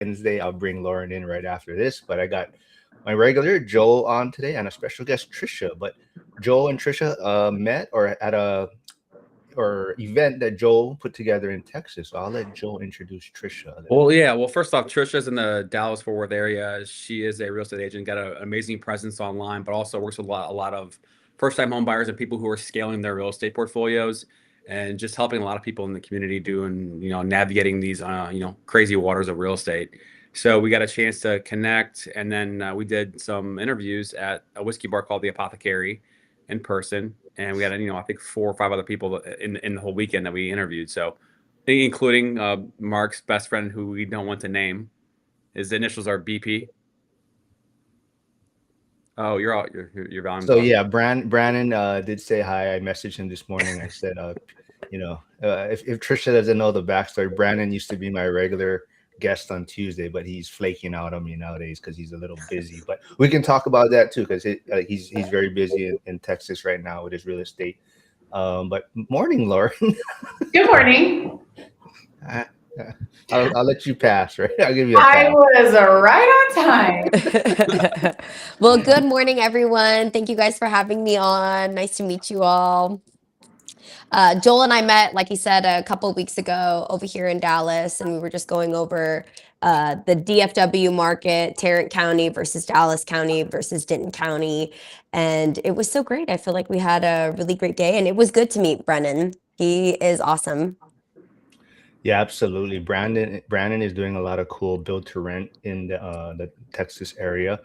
Wednesday. I'll bring Lauren in right after this, but I got my regular Joel on today and a special guest Trisha. But Joel and Trisha met or at a or event that Joel put together in Texas. So I'll let Joel introduce Trisha a little Well, bit. yeah. Well, first off, Trisha's in the Dallas-Fort Worth area. She is a real estate agent, got an amazing presence online, but also works with a lot of first-time home buyers and people who are scaling their real estate portfolios and just helping a lot of people in the community doing, navigating these, crazy waters of real estate. So we got a chance to connect, and then we did some interviews at a whiskey bar called the Apothecary in person, and we had, I think 4 or 5 other people in the whole weekend that we interviewed. So including Mark's best friend, who we don't want to name. His initials are BP. Oh, you're all your volume's So off. yeah, Brandon did say hi. I messaged him this morning. I said, if Trisha doesn't know the backstory, Brandon used to be my regular guest on Tuesday, but he's flaking out on me nowadays because he's a little busy. But we can talk about that too because he's very busy in Texas right now with his real estate. But morning, Lauren. Good morning. I- I'll let you pass, right? I'll give you a I pass. was right on time. Well, good morning, everyone. Thank you guys for having me on. Nice to meet you all. Joel and I met, like he said, a couple of weeks ago over here in Dallas, and we were just going over the DFW market, Tarrant County versus Dallas County versus Denton County. And it was so great. I feel like we had a really great day, and it was good to meet Brennan. He is awesome. Yeah, absolutely. Brandon is doing a lot of cool build to rent in the Texas area.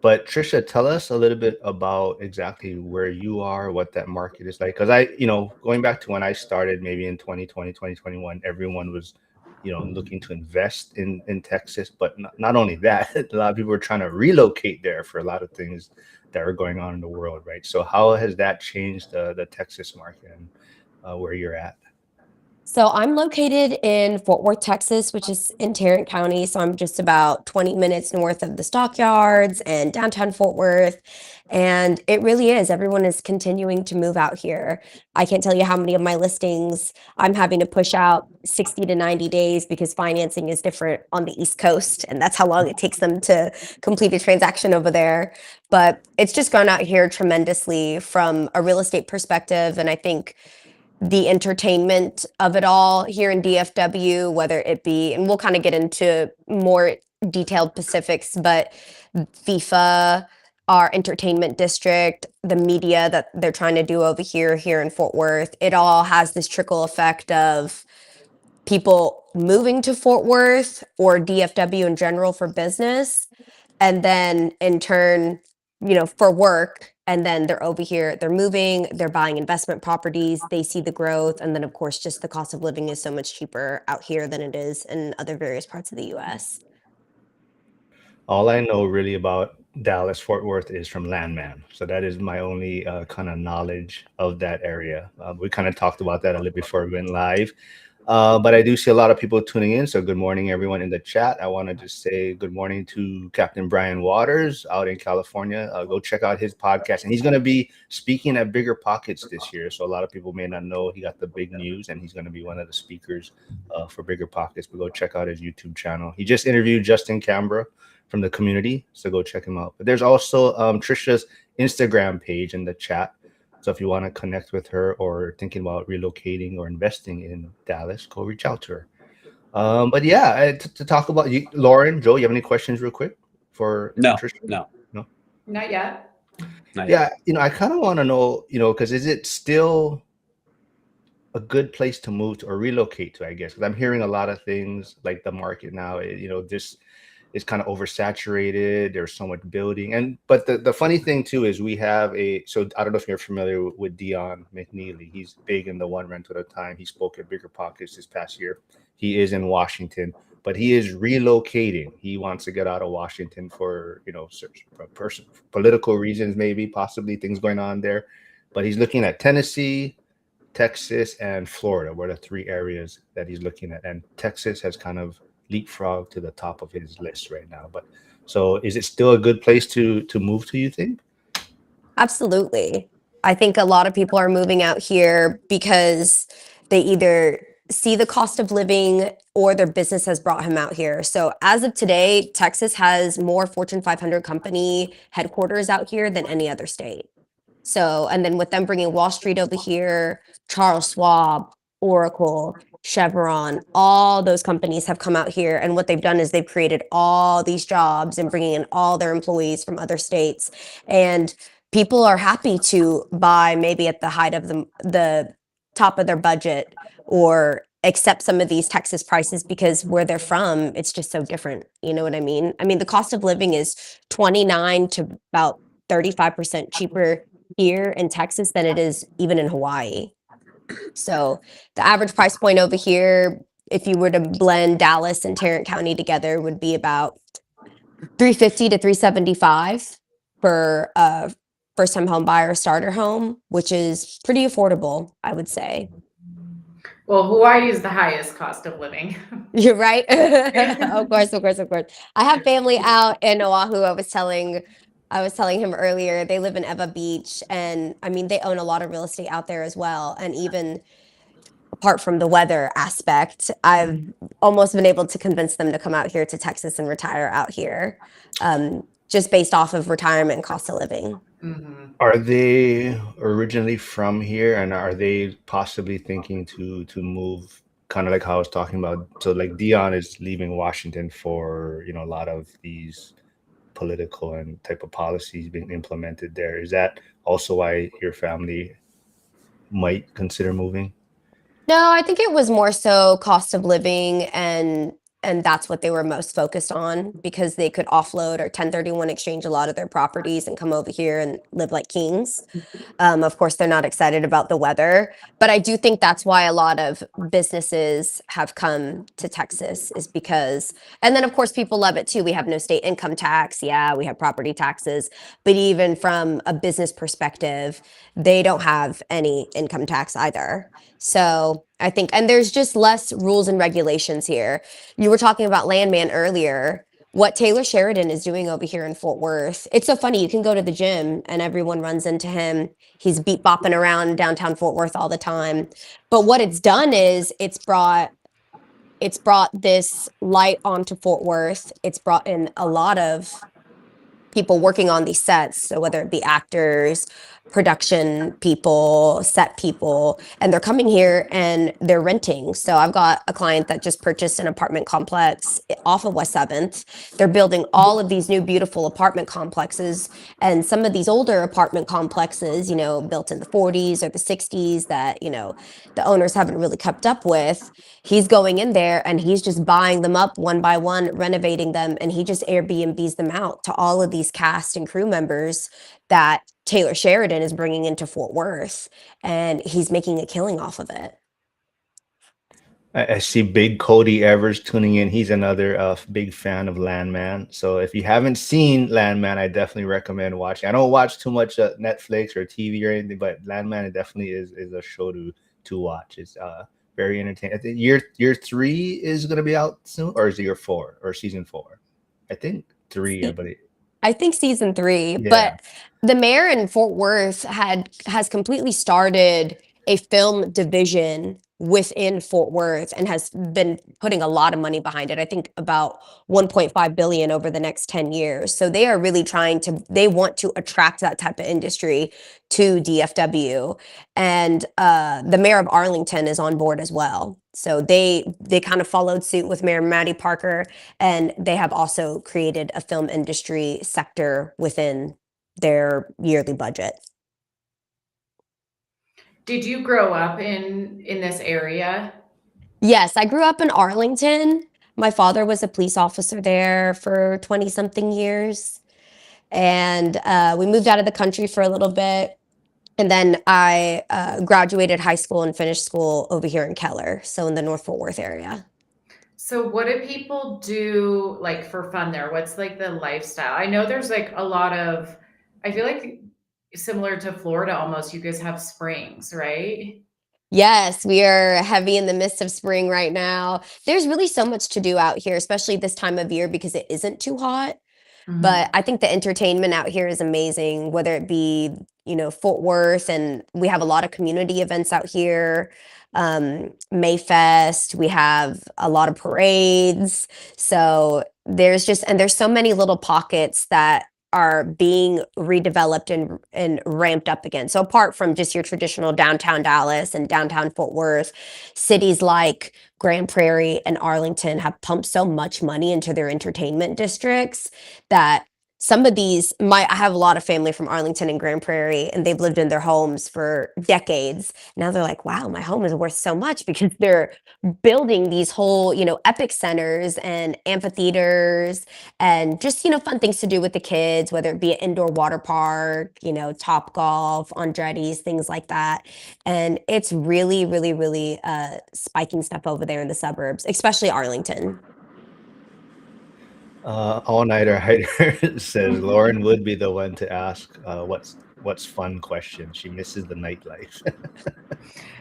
But Trisha, tell us a little bit about exactly where you are, what that market is like. Because going back to when I started, maybe in 2020, 2021, everyone was, looking to invest in Texas. But not only that, a lot of people were trying to relocate there for a lot of things that are going on in the world, right? So how has that changed the Texas market and where you're at? So I'm located in Fort Worth, Texas, which is in Tarrant County. So I'm just about 20 minutes north of the stockyards and downtown Fort Worth. And it really is. Everyone is continuing to move out here. I can't tell you how many of my listings I'm having to push out 60 to 90 days because financing is different on the East Coast. And that's how long it takes them to complete a transaction over there. But it's just gone out here tremendously from a real estate perspective. And I think the entertainment of it all here in DFW, whether it be, and we'll kind of get into more detailed specifics, but FIFA, our entertainment district, the media that they're trying to do over here in Fort Worth, it all has this trickle effect of people moving to Fort Worth or DFW in general for business, and then in turn, for work. And then they're over here, they're moving, they're buying investment properties, they see the growth. And then, of course, just the cost of living is so much cheaper out here than it is in other various parts of the US. All I know really about Dallas Fort Worth is from Landman, so that is my only kind of knowledge of that area. We kind of talked about that a little before we went live, but I do see a lot of people tuning in. So good morning, everyone in the chat. I want to just say good morning to Captain Brian Waters out in California. Go check out his podcast, and he's going to be speaking at Bigger Pockets this year. So a lot of people may not know he got the big news, and he's going to be one of the speakers for Bigger Pockets. But go check out his YouTube channel. He just interviewed Justin Cambra from the community, so go check him out. But there's also Trisha's Instagram page in the chat, so if you want to connect with her or thinking about relocating or investing in Dallas, go reach out to her. But yeah, to talk about you, Lauren, Joe, you have any questions real quick for Trisha? No. Not yet. Yeah, I kind of want to know, because is it still a good place to move to or relocate to, I guess? Because I'm hearing a lot of things like the market now, this is kind of oversaturated. There's so much building. But the funny thing too is we have so I don't know if you're familiar with Dion McNeely. He's big in the one rental at a time. He spoke at Bigger Pockets this past year. He is in Washington, but he is relocating. He wants to get out of Washington for, political reasons, maybe, possibly things going on there. But he's looking at Tennessee, Texas, and Florida were the 3 areas that he's looking at. And Texas has kind of leapfrog to the top of his list right now. But so is it still a good place to move to, you think? Absolutely. I think a lot of people are moving out here because they either see the cost of living or their business has brought him out here. So as of today, Texas has more Fortune 500 company headquarters out here than any other state. So, and then with them bringing Wall Street over here, Charles Schwab, Oracle, Chevron, all those companies have come out here. And what they've done is they've created all these jobs and bringing in all their employees from other states. And people are happy to buy maybe at the height of the top of their budget or accept some of these Texas prices because where they're from, it's just so different. You know what I mean? I mean, the cost of living is 29 to about 35% cheaper here in Texas than it is even in Hawaii. So the average price point over here, if you were to blend Dallas and Tarrant County together, would be about 350 to 375 for a first-time home buyer starter home, which is pretty affordable, I would say. Well, Hawaii is the highest cost of living. You're right. Of course. I have family out in Oahu. I was telling him earlier, they live in Eva Beach, and I mean, they own a lot of real estate out there as well. And even apart from the weather aspect, I've almost been able to convince them to come out here to Texas and retire out here, just based off of retirement and cost of living. Mhm. Are they originally from here, and are they possibly thinking to move? Kind of like how I was talking about. So, like Dion is leaving Washington for a lot of these political and type of policies being implemented there. Is that also why your family might consider moving? No, I think it was more so cost of living and that's what they were most focused on because they could offload or 1031 exchange a lot of their properties and come over here and live like kings. Of course, they're not excited about the weather, but I do think that's why a lot of businesses have come to Texas is because, and then of course people love it too. We have no state income tax. Yeah, we have property taxes, but even from a business perspective, they don't have any income tax either. So I think, and there's just less rules and regulations here. You were talking about Landman earlier. What Taylor Sheridan is doing over here in Fort Worth, it's so funny. You can go to the gym and everyone runs into him. He's beat bopping around downtown Fort Worth all the time. But what it's done is it's brought this light onto Fort Worth. It's brought in a lot of people working on these sets. So whether it be actors, production people, set people, and they're coming here and they're renting. So I've got a client that just purchased an apartment complex off of West 7th. They're building all of these new beautiful apartment complexes, and some of these older apartment complexes, built in the 40s or the 60s that, the owners haven't really kept up with. He's going in there and he's just buying them up one by one, renovating them, and he just Airbnbs them out to all of these cast and crew members that Taylor Sheridan is bringing into Fort Worth, and he's making a killing off of it. I see Big Cody Evers tuning in. He's another big fan of Landman. So if you haven't seen Landman, I definitely recommend watching. I don't watch too much Netflix or TV or anything, but Landman definitely is a show to watch. It's very entertaining. I think year 3 is going to be out soon, or is it year 4 or season 4? I think 3, I believe. I think season 3, Yeah. but the mayor in Fort Worth has completely started a film division within Fort Worth and has been putting a lot of money behind it. I think about 1.5 billion over the next 10 years. So they are really they want to attract that type of industry to DFW. And the mayor of Arlington is on board as well. So they kind of followed suit with Mayor Maddie Parker, and they have also created a film industry sector within their yearly budget. Did you grow up in this area? Yes, I grew up in Arlington. My father was a police officer there for 20-something years. And we moved out of the country for a little bit. And then I graduated high school and finished school over here in Keller, so in the North Fort Worth area. So what do people do like for fun there? What's like the lifestyle? I know there's like a lot of, I feel like similar to Florida almost, you guys have springs, right? Yes, we are heavy in the midst of spring right now. There's really so much to do out here, especially this time of year because it isn't too hot. But I think the entertainment out here is amazing, whether it be, Fort Worth, and we have a lot of community events out here. Mayfest, we have a lot of parades. So there's so many little pockets that are being redeveloped and ramped up again. So apart from just your traditional downtown Dallas and downtown Fort Worth, cities like Grand Prairie and Arlington have pumped so much money into their entertainment districts that some of I have a lot of family from Arlington and Grand Prairie, and they've lived in their homes for decades. Now they're like, wow, my home is worth so much because they're building these whole, epic centers and amphitheaters and just, fun things to do with the kids, whether it be an indoor water park, Top Golf, Andretti's, things like that. And it's really, really, really spiking stuff over there in the suburbs, especially Arlington. All Nighter Hider says Lauren would be the one to ask what's fun question. She misses the nightlife.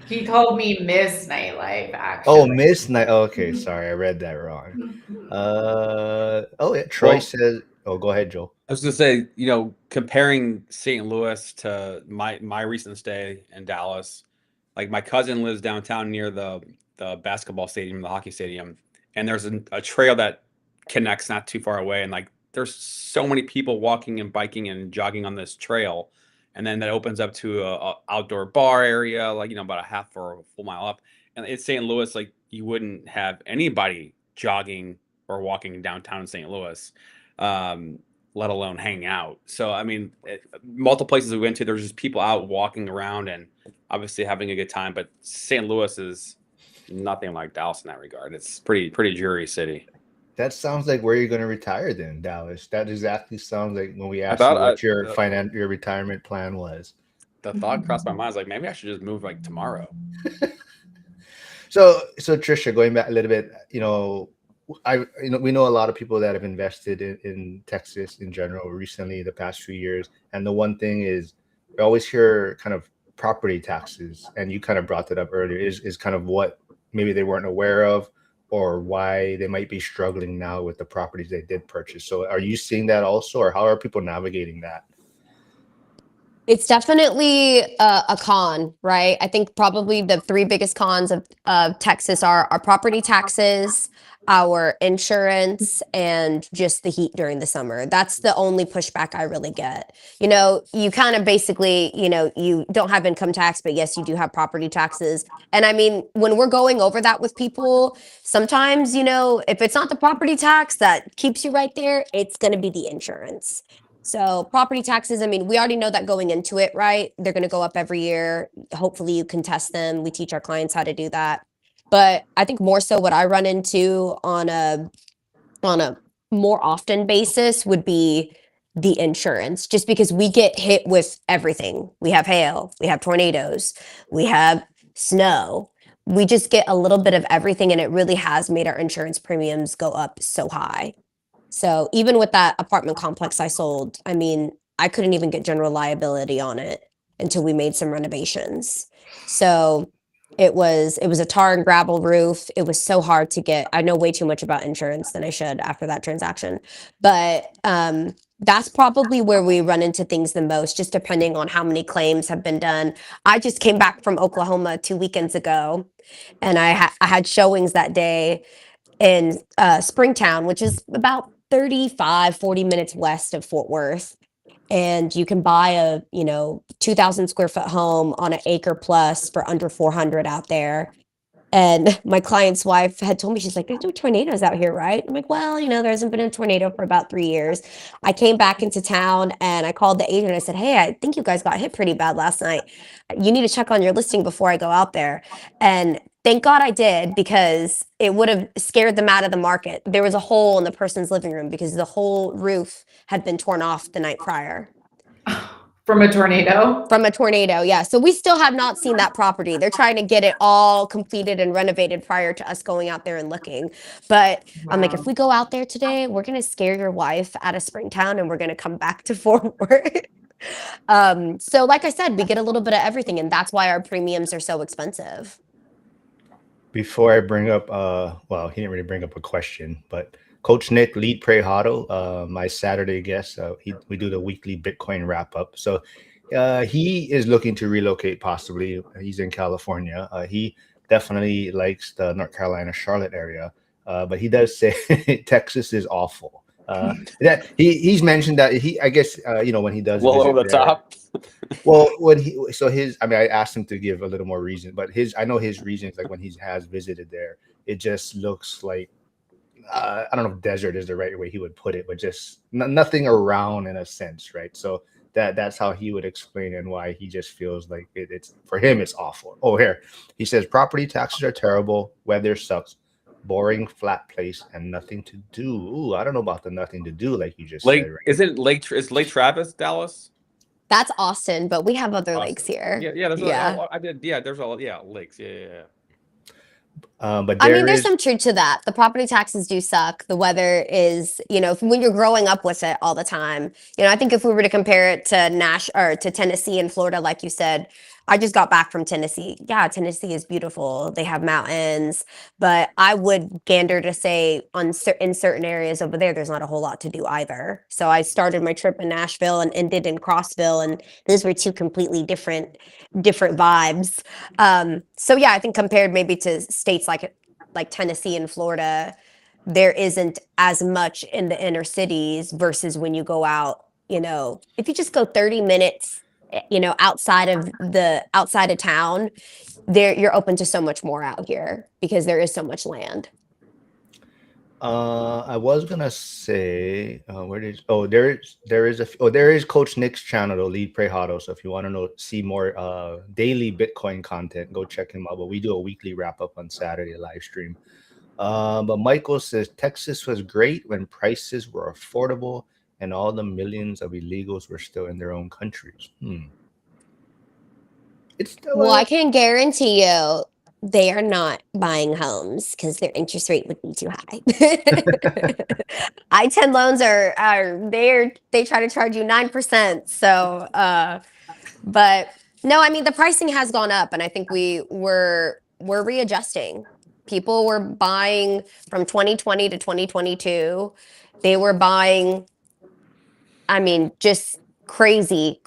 He called me Miss Nightlife, Oh, actually. Miss Night. Okay, sorry, I read that wrong. Oh yeah, Troy Well- says. Oh, go ahead, Joel. I was gonna say, comparing St. Louis to my recent stay in Dallas, like my cousin lives downtown near the basketball stadium, the hockey stadium, and there's a trail that connects not too far away, and like there's so many people walking and biking and jogging on this trail, and then that opens up to a outdoor bar area, like about a half or a full mile up, and it's St. Louis, like you wouldn't have anybody jogging or walking downtown in St. Louis. Let alone hang out. So, I mean, multiple places we went to, there's just people out walking around and obviously having a good time. But St. Louis is nothing like Dallas in that regard. It's pretty dreary city. That sounds like where you're going to retire then, Dallas. That exactly sounds like when we asked thought you what I- your retirement plan was. The thought crossed my mind. I was like, maybe I should just move like tomorrow. So Trisha, going back a little bit, we know a lot of people that have invested in Texas in general recently, the past few years, and the one thing is we always hear kind of property taxes, and you kind of brought that up earlier, is kind of what maybe they weren't aware of or why they might be struggling now with the properties they did purchase. So are you seeing that also, or how are people navigating that? It's definitely a con, right? I think probably the three biggest cons of Texas are our property taxes, our insurance, and just the heat during the summer. That's the only pushback I really get. You kind of basically, you don't have income tax, but yes, you do have property taxes. And I mean, when we're going over that with people, sometimes, if it's not the property tax that keeps you right there, it's going to be the insurance. So property taxes, I mean, we already know that going into it, right? They're going to go up every year. Hopefully you can test them. We teach our clients how to do that. But I think more so what I run into on a more often basis would be the insurance, just because we get hit with everything. We have hail, we have tornadoes, we have snow. We just get a little bit of everything, and it really has made our insurance premiums go up so high. So even with that apartment complex I sold, I mean, I couldn't even get general liability on it until we made some renovations. So it was a tar and gravel roof. It was so hard to get. I know way too much about insurance than I should after that transaction. But that's probably where we run into things the most, just depending on how many claims have been done. I just came back from Oklahoma 2 weekends ago, and I had showings that day in Springtown, which is about 40 minutes west of Fort Worth. And you can buy a 2,000 square foot home on an acre plus for under 400 out there. And my client's wife had told me, she's like, there's no tornadoes out here, right? I'm like, well, there hasn't been a tornado for about 3 years. I came back into town and I called the agent. I said, hey, I think you guys got hit pretty bad last night. You need to check on your listing before I go out there. And thank God I did, because it would have scared them out of the market. There was a hole in the person's living room because the whole roof had been torn off the night prior. From a tornado? From a tornado, yeah. So we still have not seen that property. They're trying to get it all completed and renovated prior to us going out there and looking. But I'm like, if we go out there today, we're going to scare your wife out of Springtown and we're going to come back to Fort Worth. So like I said, we get a little bit of everything, and that's why our premiums are so expensive. Before I bring up, well, he didn't really bring up a question, but Coach Nick, lead Prejado, my Saturday guest. We do the weekly Bitcoin wrap up. So he is looking to relocate, possibly. He's in California. He definitely likes the North Carolina, Charlotte area. But he does say Texas is awful. That he's mentioned that I guess, when he does Well visit over the there. top. Well, I mean, I asked him to give a little more reason, but I know his reasons, like when he has visited there, it just looks like, I don't know if desert is the right way he would put it, but just nothing around in a sense, right? So that's how he would explain and why he just feels like it's for him it's awful. Oh, here he says property taxes are terrible, weather sucks, boring, flat place, and nothing to do. Ooh, I don't know about the nothing to do, like you just said, Lake right? isn't Lake is Lake Travis, Dallas? That's Austin, but we have other lakes Austin. here. Yeah. There's Yeah. I did. Yeah, there's all lakes. Yeah. But I mean, there there's is. some truth to that. The property taxes do suck. The weather is, when you're growing up with it all the time. I think if we were to compare it to or to Tennessee and Florida, like you said, I just got back from Tennessee. Yeah, Tennessee is beautiful. They have mountains, but I would gander to say in certain areas over there, there's not a whole lot to do either. So I started my trip in Nashville and ended in Crossville, and those were two completely different vibes. So yeah, I think compared maybe to states like Tennessee and Florida, there isn't as much in the inner cities versus when you go out, if you just go 30 minutes, outside of town, you're open to so much more out here because there is so much land. I was gonna say, there is Coach Nick's channel, the Lead Prejado. So if you want to see more daily Bitcoin content, go check him out. But we do a weekly wrap up on Saturday live stream. But Michael says Texas was great when prices were affordable and all the millions of illegals were still in their own countries. It's still Well, I can guarantee you they are not buying homes because their interest rate would be too high. I-10 loans they try to charge you 9%. So, but no, I mean the pricing has gone up, and I think we're readjusting. People were buying from 2020 to 2022. They were buying, I mean, just crazy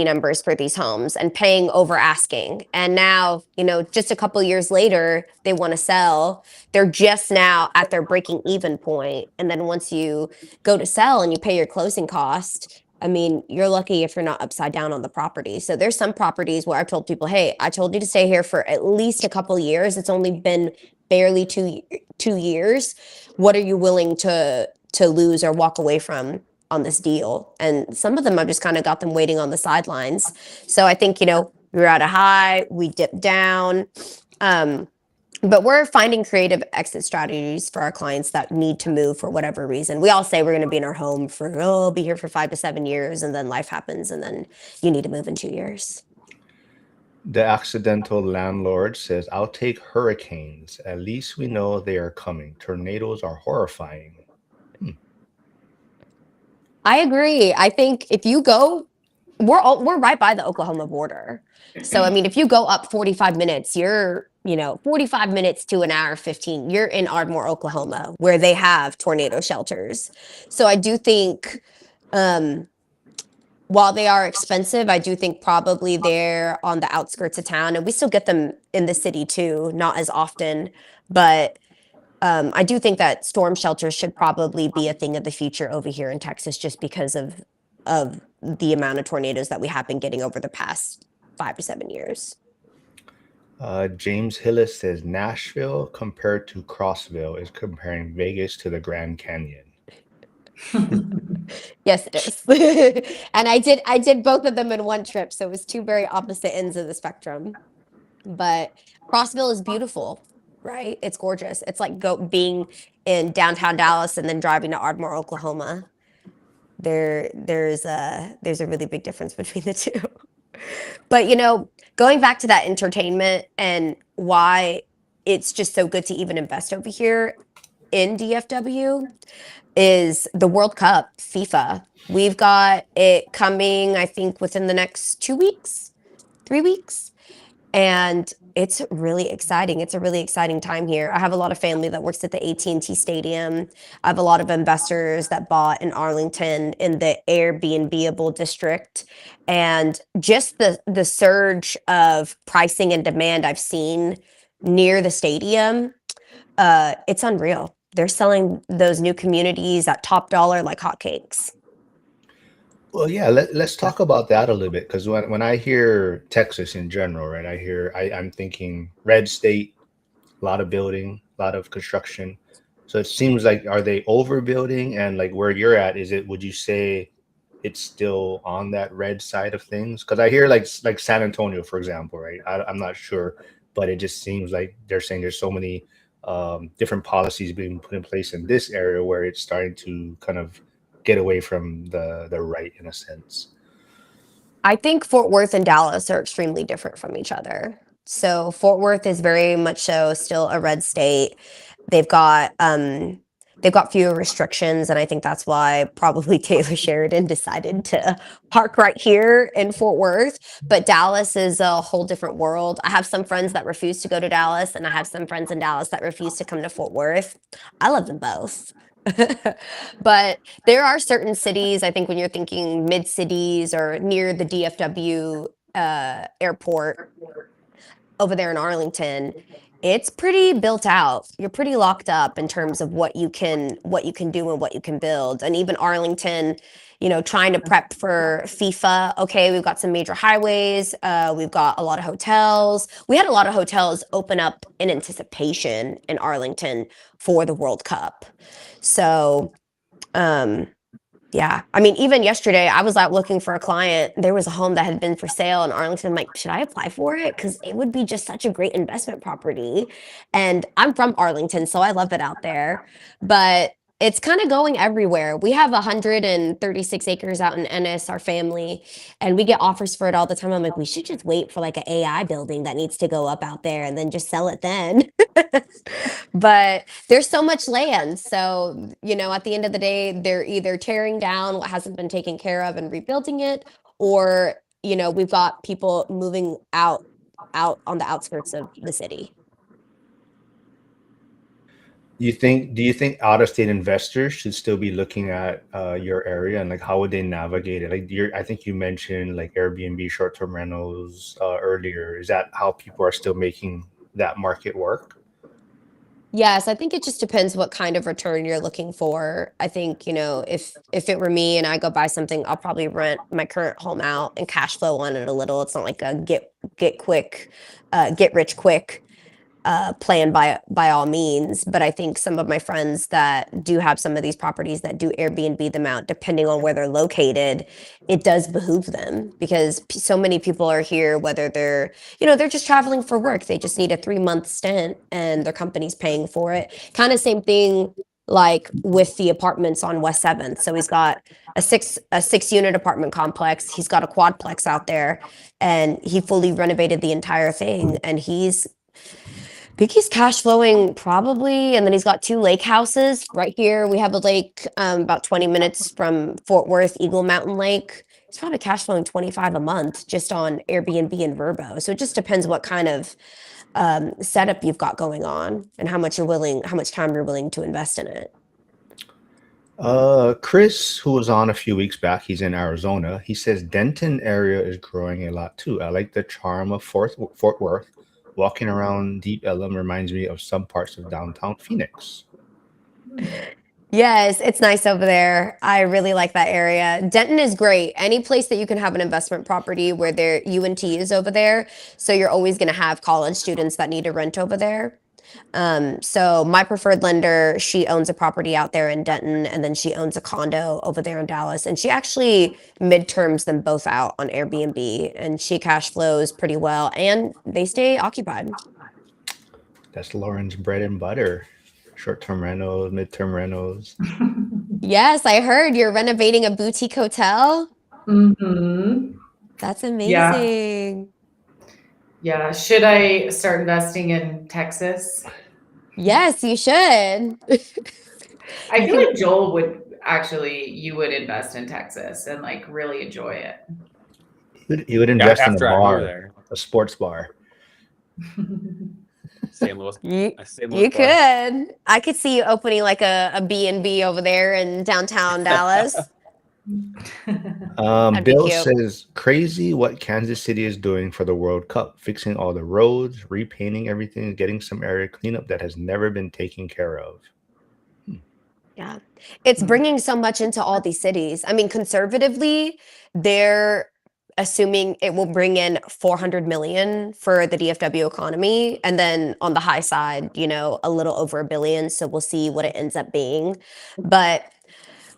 numbers for these homes and paying over asking. And now, just a couple years later, they want to sell. They're just now at their breaking even point. And then once you go to sell and you pay your closing cost, I mean, you're lucky if you're not upside down on the property. So there's some properties where I've told people, hey, I told you to stay here for at least a couple years. It's only been barely two years. What are you willing to lose or walk away from on this deal? And some of them I've just kind of got them waiting on the sidelines. So I think, we were at a high, we dipped down. But we're finding creative exit strategies for our clients that need to move for whatever reason. We all say we're going to be in our home be here for 5 to 7 years, and then life happens, and then you need to move in 2 years. The accidental landlord says, I'll take hurricanes. At least we know they are coming. Tornadoes are horrifying. I agree. I think if you go, we're right by the Oklahoma border. So, I mean, if you go up 45 minutes, you're, 45 minutes to an hour 15, you're in Ardmore, Oklahoma, where they have tornado shelters. So I do think, while they are expensive, I do think probably they're on the outskirts of town, and we still get them in the city too, not as often. But I do think that storm shelters should probably be a thing of the future over here in Texas, just because of the amount of tornadoes that we have been getting over the past 5 to 7 years. James Hillis says Nashville compared to Crossville is comparing Vegas to the Grand Canyon. Yes, it is. And I did both of them in one trip, so it was two very opposite ends of the spectrum. But Crossville is beautiful, right? It's gorgeous. It's like being in downtown Dallas and then driving to Ardmore, Oklahoma. There's a really big difference between the two. But going back to that entertainment and why it's just so good to even invest over here in DFW is the World Cup, FIFA. We've got it coming, I think, within the next 2 weeks, 3 weeks. And it's really exciting. It's a really exciting time here. I have a lot of family that works at the AT&T Stadium. I have a lot of investors that bought in Arlington in the Airbnb-able district. And just the surge of pricing and demand I've seen near the stadium, it's unreal. They're selling those new communities at top dollar like hotcakes. Well, yeah, let's talk about that a little bit because when I hear Texas in general, right, I'm thinking red state, a lot of building, a lot of construction. So it seems like are they overbuilding and like where you're at, would you say it's still on that red side of things? Because I hear like San Antonio, for example, right? I'm not sure, but it just seems like they're saying there's so many different policies being put in place in this area where it's starting to kind of get away from the right in a sense. I think Fort Worth and Dallas are extremely different from each other. So Fort Worth is very much so still a red state. They've got fewer restrictions, and I think that's why probably Taylor Sheridan decided to park right here in Fort Worth. But Dallas is a whole different world. I have some friends that refuse to go to Dallas, and I have some friends in Dallas that refuse to come to Fort Worth. I love them both. But there are certain cities, I think when you're thinking mid cities or near the DFW airport over there in Arlington, it's pretty built out. You're pretty locked up in terms of what you can do and what you can build. And even Arlington, trying to prep for FIFA. Okay, we've got some major highways. We've got a lot of hotels. We had a lot of hotels open up in anticipation in Arlington for the World Cup. So, yeah. I mean, even yesterday, I was out looking for a client. There was a home that had been for sale in Arlington. I'm like, should I apply for it? Because it would be just such a great investment property. And I'm from Arlington, so I love it out there. But it's kind of going everywhere. We have 136 acres out in Ennis, our family, and we get offers for it all the time. I'm like, we should just wait for like an AI building that needs to go up out there and then just sell it then. But there's so much land. So, at the end of the day, they're either tearing down what hasn't been taken care of and rebuilding it, or, we've got people moving out on the outskirts of the city. Do you think out of state investors should still be looking at your area and like how would they navigate it? Like I think you mentioned like Airbnb short term rentals earlier. Is that how people are still making that market work? Yes, I think it just depends what kind of return you're looking for. I think, if it were me and I go buy something, I'll probably rent my current home out and cash flow on it a little. It's not like a get rich quick plan by all means. But I think some of my friends that do have some of these properties that do Airbnb them out, depending on where they're located, it does behoove them because so many people are here, whether they're just traveling for work. They just need a 3-month stint and their company's paying for it. Kind of same thing like with the apartments on West 7th. So he's got a six unit apartment complex. He's got a quadplex out there and he fully renovated the entire thing. And I think he's cash flowing probably, and then he's got 2 lake houses right here. We have a lake about 20 minutes from Fort Worth, Eagle Mountain Lake. He's probably cash flowing 25 a month just on Airbnb and Vrbo. So it just depends what kind of setup you've got going on and how much time you're willing to invest in it. Chris, who was on a few weeks back, he's in Arizona. He says Denton area is growing a lot too. I like the charm of Fort Worth. Walking around Deep Ellum reminds me of some parts of downtown Phoenix. Yes, it's nice over there. I really like that area. Denton is great. Any place that you can have an investment property where UNT is over there. So you're always going to have college students that need to rent over there. So my preferred lender, she owns a property out there in Denton, and then she owns a condo over there in Dallas. And she actually midterms them both out on Airbnb, and she cash flows pretty well, and they stay occupied. That's Lauren's bread and butter. Short-term rentals, midterm rentals. Yes, I heard you're renovating a boutique hotel. Mm-hmm. That's amazing. Yeah. Should I start investing in Texas? Yes, you should. I feel like Joel you would invest in Texas and like really enjoy it. He would invest in a after I move bar, there. a sports bar. St. Louis. You, St. Louis you bar. could. I could see you opening like a B&B over there in downtown Dallas. That'd be Bill cute. says, crazy what Kansas City is doing for the World Cup, fixing all the roads, repainting everything, getting some area cleanup that has never been taken care of. Yeah. It's bringing so much into all these cities. I mean, conservatively, they're assuming it will bring in 400 million for the DFW economy. And then on the high side, a little over $1 billion. So we'll see what it ends up being. But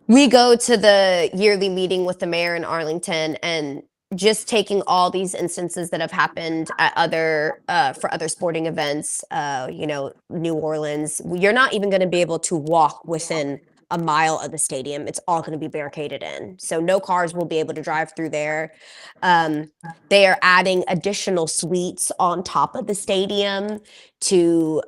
we go to the yearly meeting with the mayor in Arlington, and just taking all these instances that have happened at for other sporting events, New Orleans, you're not even going to be able to walk within a mile of the stadium. It's all going to be barricaded in, so no cars will be able to drive through there. They are adding additional suites on top of the stadium to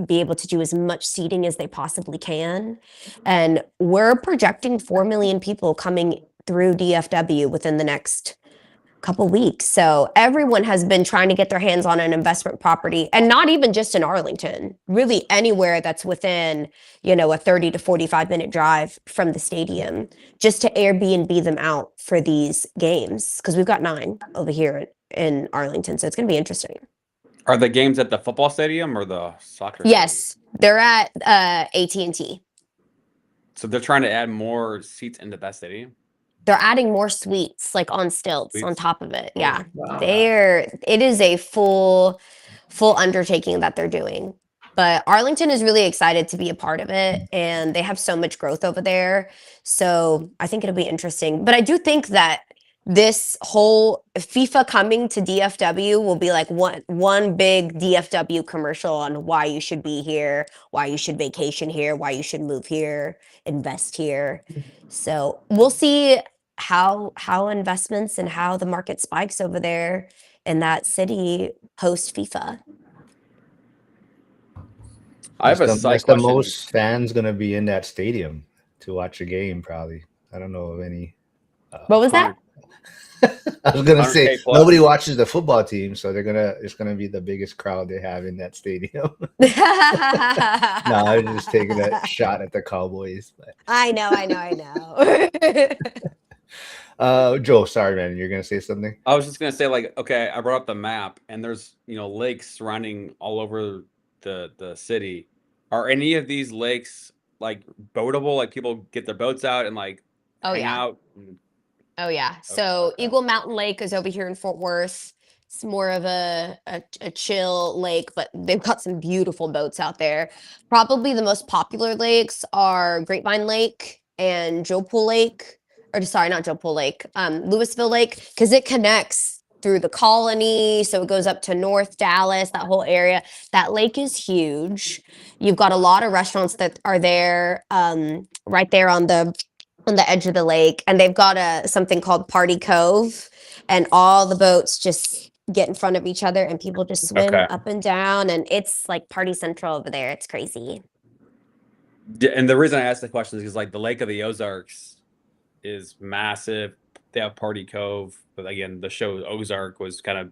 be able to do as much seating as they possibly can. And we're projecting 4 million people coming through DFW within the next couple weeks. So everyone has been trying to get their hands on an investment property, and not even just in Arlington, really anywhere that's within, a 30 to 45-minute drive from the stadium, just to Airbnb them out for these games. Because we've got 9 over here in Arlington. So it's going to be interesting. Are the games at the football stadium or the soccer stadium? Yes, they're at AT&T. So they're trying to add more seats into that stadium? They're adding more suites, like on stilts on Suites? top of it. Yeah. Wow. It is a full undertaking that they're doing. But Arlington is really excited to be a part of it, and they have so much growth over there. So I think it'll be interesting. But I do think that this whole FIFA coming to DFW will be like one big DFW commercial on why you should be here, why you should vacation here, why you should move here, invest here. So we'll see how investments and how the market spikes over there in that city post FIFA. I have a That's side the question. most fans gonna be in that stadium to watch a game, probably. I don't know of any. What was that? I was gonna 100K say plus. nobody watches the football team, so it's gonna be the biggest crowd they have in that stadium. No, I was just taking a shot at the Cowboys. But I know. Joe, sorry, man, you're gonna say something. I was just gonna say, like, okay, I brought up the map, and there's lakes surrounding all over the city. Are any of these lakes like boatable? Like people get their boats out and like hang out? Oh yeah. So okay. Eagle Mountain Lake is over here in Fort Worth. It's more of a chill lake, but they've got some beautiful boats out there. Probably the most popular lakes are Grapevine Lake and Joe Pool Lake. Or sorry, not Joe Pool Lake, Louisville Lake, because it connects through the Colony, so it goes up to North Dallas, that whole area. That lake is huge. You've got a lot of restaurants that are there, right there on the edge of the lake, and they've got something called Party Cove, and all the boats just get in front of each other, and people just swim Okay. up and down, and it's like party central over there. It's crazy. And the reason I asked the question is because like the Lake of the Ozarks is massive. They have Party Cove, but again, the show Ozark was kind of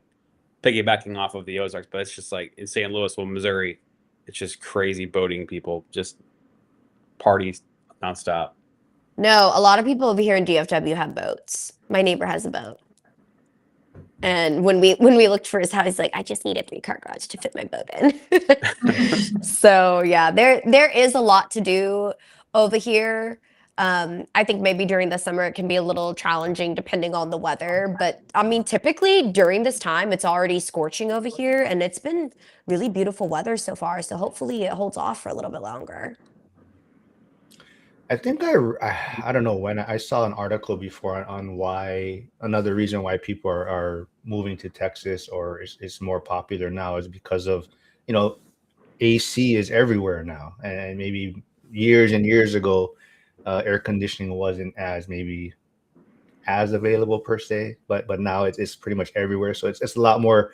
piggybacking off of the Ozarks, but it's just like in St. Louisville, Missouri, it's just crazy boating people, just parties nonstop. No, a lot of people over here in DFW have boats. My neighbor has a boat. And when we looked for his house, he's like, I just need a 3-car garage to fit my boat in. So yeah, there is a lot to do over here. I think maybe during the summer it can be a little challenging depending on the weather. But I mean, typically during this time, it's already scorching over here, and it's been really beautiful weather so far. So hopefully it holds off for a little bit longer. I think I don't know when I saw an article before on why another reason why people are moving to Texas or is more popular now is because of, AC is everywhere now, and maybe years and years ago, air conditioning wasn't as available per se, but now it's pretty much everywhere. So it's a lot more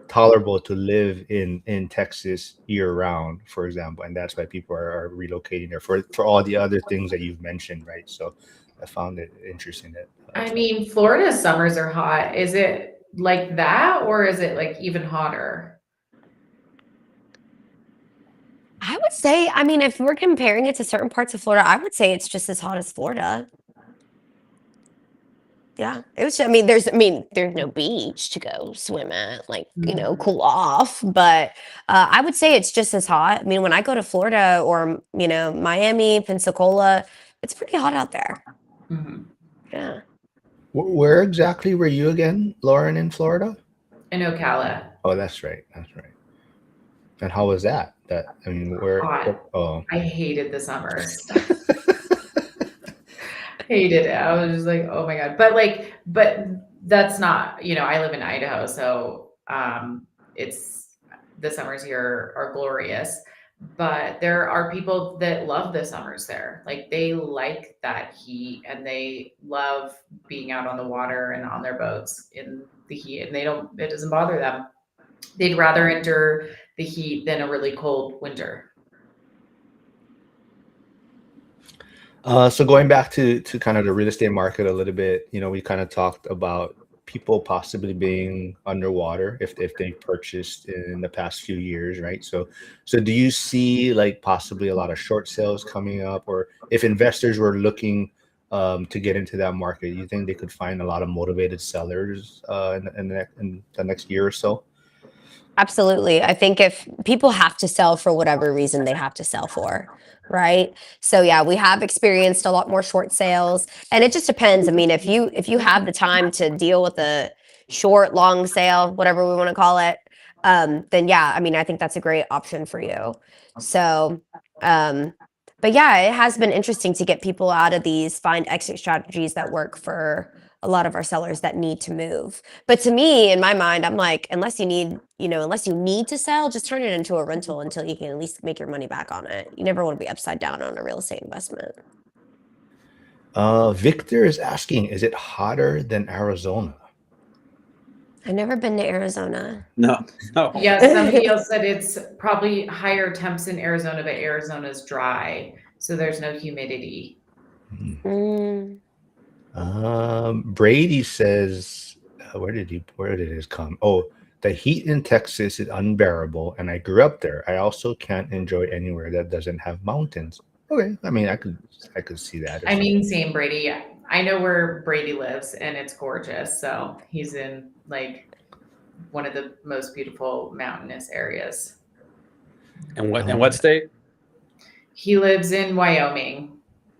tolerable to live in Texas year round, for example, and that's why people are relocating there for all the other things that you've mentioned, right? So I found it interesting that I mean, Florida's summers are hot. Is it like that, or is it like even hotter? I would say, I mean, if we're comparing it to certain parts of Florida, I would say it's just as hot as Florida. Yeah, it was. I mean, there's no beach to go swim at, like cool off. But I would say it's just as hot. I mean, when I go to Florida or Miami, Pensacola, it's pretty hot out there. Mhm. Yeah. Where exactly were you again, Lauren, in Florida? In Ocala. Oh, that's right. That's right. And how was that? I mean, where? Hot. Oh, I hated the summers. Hated it. I was just like, oh my God. But that's not, I live in Idaho, so it's the summers here are glorious. But there are people that love the summers there. Like they like that heat and they love being out on the water and on their boats in the heat, and it doesn't bother them. They'd rather endure the heat than a really cold winter. so going back to kind of the real estate market a little bit, we kind of talked about people possibly being underwater if they purchased in the past few years, right? So do you see like possibly a lot of short sales coming up, or if investors were looking to get into that market, you think they could find a lot of motivated sellers in the next year or so? Absolutely. I think if people have to sell for whatever reason they have to sell for, right? So yeah, we have experienced a lot more short sales, and it just depends. I mean, if you have the time to deal with a short, long sale, whatever we want to call it, then yeah, I mean, I think that's a great option for you. So, but yeah, it has been interesting to get people out of these, find exit strategies that work for a lot of our sellers that need to move. But to me, in my mind, I'm like, unless you need to sell, just turn it into a rental until you can at least make your money back on it. You never want to be upside down on a real estate investment. Victor is asking, is it hotter than Arizona? I've never been to Arizona. No. Yeah, somebody else said it's probably higher temps in Arizona, but Arizona's dry, so there's no humidity. Mm. Brady says, where did his come? Oh, the heat in Texas is unbearable, and I grew up there. I also can't enjoy anywhere that doesn't have mountains. Okay, I mean, I could see that. I mean, same Brady. I know where Brady lives, and it's gorgeous. So he's in like one of the most beautiful mountainous areas. And what state? He lives in Wyoming,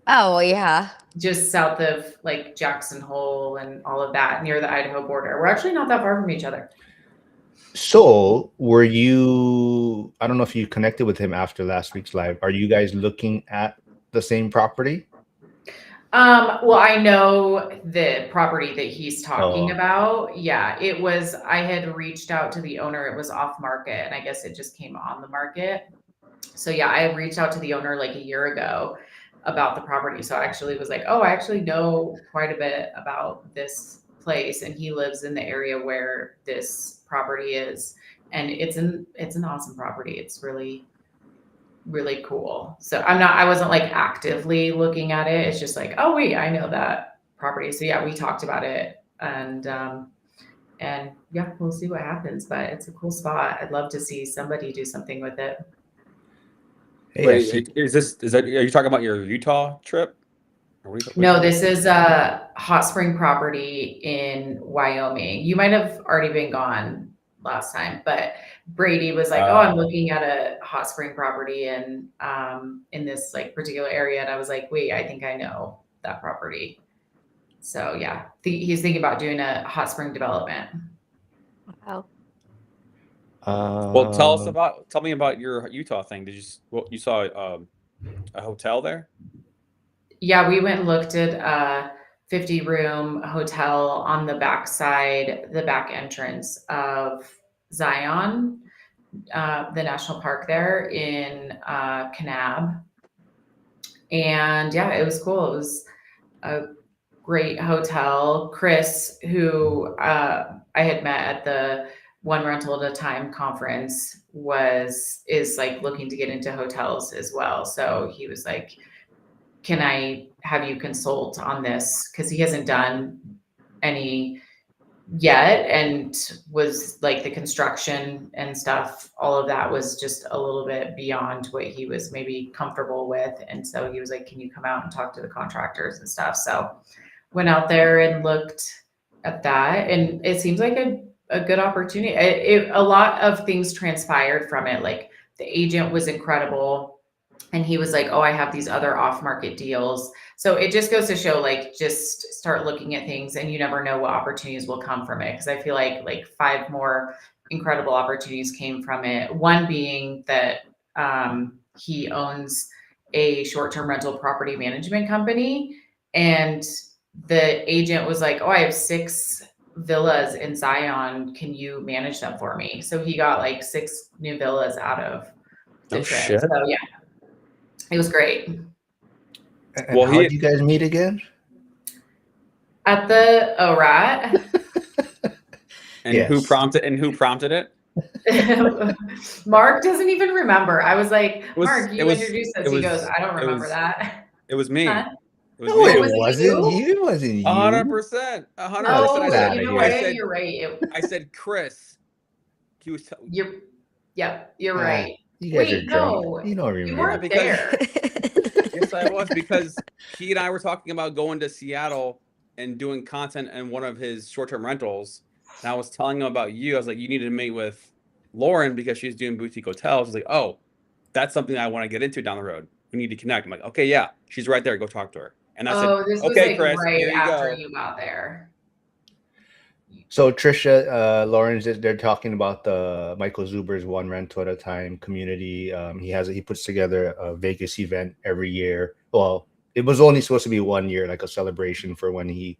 Oh, well, yeah. just south of like Jackson Hole and all of that, near the Idaho border. We're actually not that far from each other. So, were you? I don't know if you connected with him after last week's live. Are you guys looking at the same property? Well, I know the property that he's talking Oh. about. Yeah, I had reached out to the owner. It was off market, and I guess it just came on the market. So yeah, I had reached out to the owner like a year ago about the property. So I actually was like, oh, I actually know quite a bit about this place, and he lives in the area where this property is, and it's an awesome property. It's really really cool. So I wasn't like actively looking at it. It's just like, oh wait, I know that property. So yeah, we talked about it, and yeah, we'll see what happens. But it's a cool spot. I'd love to see somebody do something with it. Hey, Wait, are you talking about your Utah trip? No, this is a hot spring property in Wyoming. You might have already been gone last time, but Brady was like, "Oh, I'm looking at a hot spring property in this like particular area," and I was like, "Wait, I think I know that property." So yeah, he's thinking about doing a hot spring development. Wow. Well, tell me about your Utah thing. You saw a hotel there? Yeah, we went and looked at a 50-room hotel on the backside, the back entrance of Zion, the national park there in Kanab. And yeah, it was cool. It was a great hotel. Chris, who I had met at the One Rental at a Time conference, is like looking to get into hotels as well. So he was like, can I have you consult on this? Because he hasn't done any yet, and was like the construction and stuff, all of that was just a little bit beyond what he was maybe comfortable with. And so he was like, can you come out and talk to the contractors and stuff? So went out there and looked at that, and it seems like a good opportunity. A lot of things transpired from it. Like the agent was incredible, and he was like, oh, I have these other off market deals. So it just goes to show, like, just start looking at things, and you never know what opportunities will come from it. Cause I feel like 5 more incredible opportunities came from it. One being that he owns a short-term rental property management company, and the agent was like, oh, I have 6 villas in Zion. Can you manage them for me? So he got like 6 new villas out of the Oh, trip. shit. So yeah, it was great. And Well, how did you guys meet again? At the ORAT, And Yes. who prompted it? Mark doesn't even remember. I was like, was- Mark, it you was- introduced us. it He was- goes, I don't it remember was- that. It was me. Huh? It was No, me. it was it wasn't you? you. It wasn't you. 100%. 100%. Oh, I Get said, outta you know here. what? I said, You're right. I said, Chris. He was. Yep, you're Ah, right. You guys are Wait, drunk. no, You don't you remember. weren't because- there. Yes, I was, because he and I were talking about going to Seattle and doing content in one of his short-term rentals. And I was telling him about you. I was like, you need to meet with Lauren because she's doing boutique hotels. He's like, oh, that's something I want to get into down the road. We need to connect. I'm like, okay, yeah, she's right there. Go talk to her. And I Oh, said, this was okay, like Chris, right here you after go. you got there. So Trisha, Lawrence, they're talking about the Michael Zuber's One Rental at a Time community. He puts together a Vegas event every year. Well, it was only supposed to be 1 year, like a celebration for when he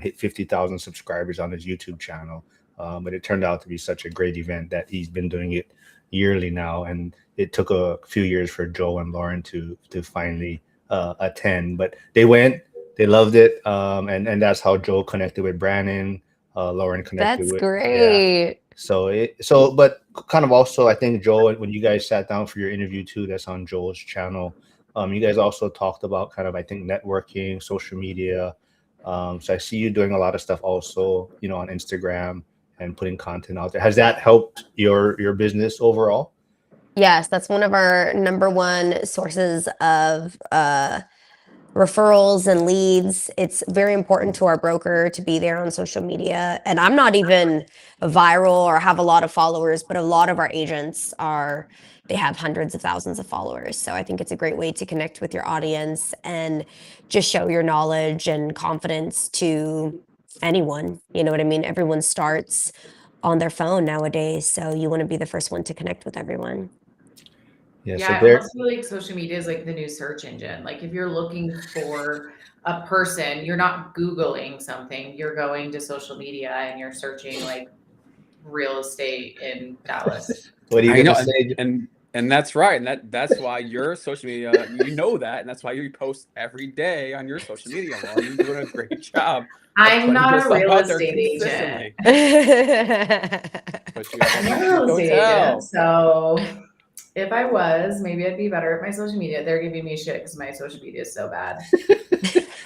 hit 50,000 subscribers on his YouTube channel. But it turned out to be such a great event that he's been doing it yearly now, and it took a few years for Joe and Lauren to finally attend. But they went, they loved it, and that's how Joe connected with Brandon. Lauren connected That's with. great. But kind of also, I think Joel, when you guys sat down for your interview too, that's on Joel's channel. You guys also talked about kind of, I think, networking, social media. So I see you doing a lot of stuff also, on Instagram and putting content out there. Has that helped your business overall? Yes, that's one of our number one sources of referrals and leads. It's very important to our broker to be there on social media. And I'm not even viral or have a lot of followers, but a lot of our agents they have hundreds of thousands of followers. So I think it's a great way to connect with your audience and just show your knowledge and confidence to anyone. You know what I mean? Everyone starts on their phone nowadays. So you want to be the first one to connect with everyone. Yeah. Yeah, So I there. almost feel like social media is like the new search engine. Like if you're looking for a person, you're not Googling something, you're going to social media and you're searching like real estate in Dallas. What are you I know, gonna say? and that's right, and that's why your social media, you know that, and that's why you post every day on your social media. Lauren, you're doing a great job. of I'm putting not a yourself real out there estate agent. consistently. But you have I'm a not a real boutique estate hotel. agent, so if I was, maybe I'd be better at my social media. They're giving me shit because my social media is so bad.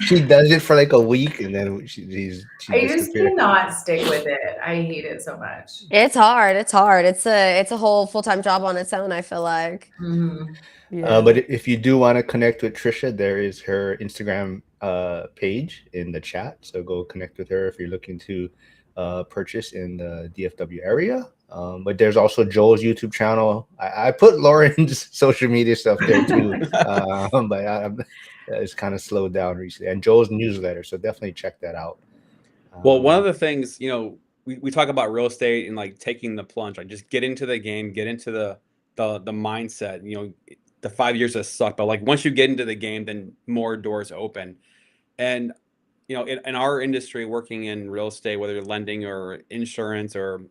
She does it for like a week and then she I just disappears. cannot stick with it. I hate it so much. It's hard. It's hard. It's a whole full-time job on its own, I feel like. Mhm. Yeah. But if you do want to connect with Trisha, there is her Instagram page in the chat. So go connect with her if you're looking to purchase in the DFW area. But there's also Joel's YouTube channel. I put Lauren's social media stuff there too, but it's kind of slowed down recently. And Joel's newsletter, so definitely check that out. Well, one of the things, we talk about real estate and like taking the plunge, like just get into the game, get into the mindset. The 5 years has sucked, but like once you get into the game, then more doors open. And in our industry, working in real estate, whether you're lending or insurance or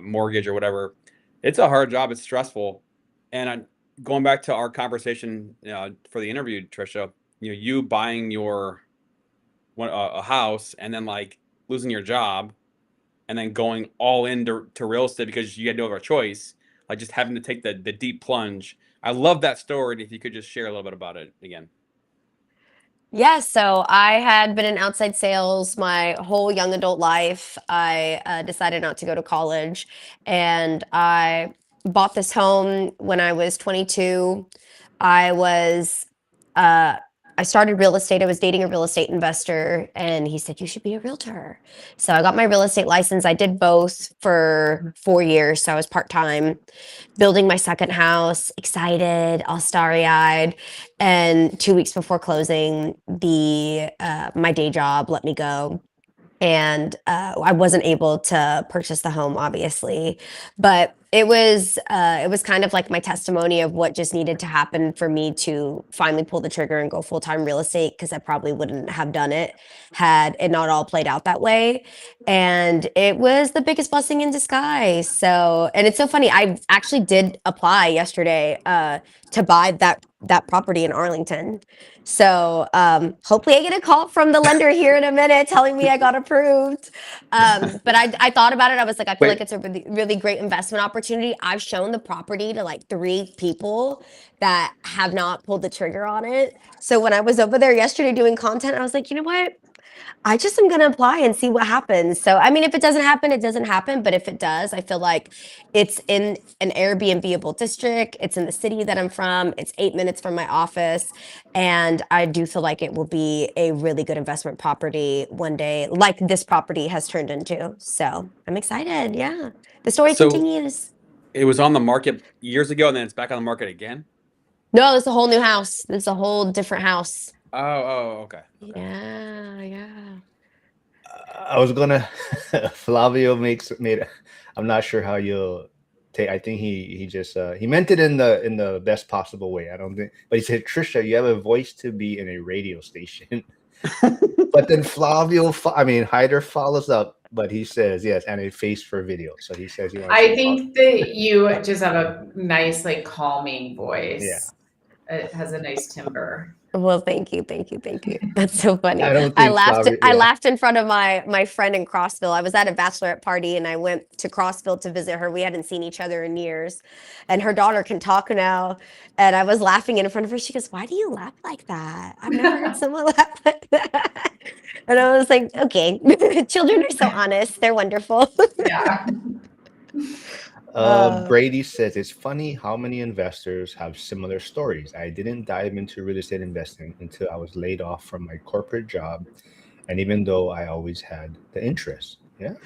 mortgage or whatever, it's a hard job. It's stressful. And going back to our conversation for the interview, Trisha, you buying a house and then like losing your job and then going all into real estate because you had no other choice, like just having to take the deep plunge. I love that story. And if you could just share a little bit about it again. Yeah, so I had been in outside sales my whole young adult life. I decided not to go to college, and I bought this home when I was 22. I was, uh, I started real estate. I was dating a real estate investor, and he said, "You should be a realtor." So I got my real estate license. I did both for 4 years. So I was part time, building my second house, excited, all starry eyed. And 2 weeks before closing, the my day job let me go, and I wasn't able to purchase the home, obviously, but it was kind of like my testimony of what just needed to happen for me to finally pull the trigger and go full time real estate, because I probably wouldn't have done it had it not all played out that way. And it was the biggest blessing in disguise. So, and it's so funny. I actually did apply yesterday to buy that property in Arlington. So hopefully I get a call from the lender here in a minute telling me I got approved. But I thought about it. I was like, I feel like Wait, it's a really, really great investment opportunity. I've shown the property to like 3 people that have not pulled the trigger on it. So when I was over there yesterday doing content, I was like, you know what? I just am gonna apply and see what happens. So, I mean, if it doesn't happen, it doesn't happen. But if it does, I feel like it's in an Airbnb-able district. It's in the city that I'm from. It's 8 minutes from my office. And I do feel like it will be a really good investment property one day, like this property has turned into. So I'm excited. Yeah. The story so continues. it was on the market years ago, and then it's back on the market again. No, it's a whole new house. It's a whole different house. Oh, okay. Yeah, yeah. I was gonna Flavio made. I'm not sure how you'll take. I think he just he meant it in the best possible way. I don't think, but he said, Trisha, you have a voice to be in a radio station. But then I mean, Hyder follows up, but he says yes, and a face for video. So he says he wants to I be think that you just have a nice, like, calming yeah. voice. It has a nice timbre. Well, thank you, thank you, thank you. That's so funny. I don't I think laughed. Flavio. I Yeah, laughed in front of my friend in Crossville. I was at a bachelorette party, and I went to Crossville to visit her. We hadn't seen each other in years, and her daughter can talk now. And I was laughing in front of her. She goes, "Why do you laugh like that? I've never heard someone laugh like that." And I was like, "Okay, children are so honest. They're wonderful." Yeah. Brady says it's funny how many investors have similar stories. I didn't dive into real estate investing until I was laid off from my corporate job, and even though I always had the interest. Yeah.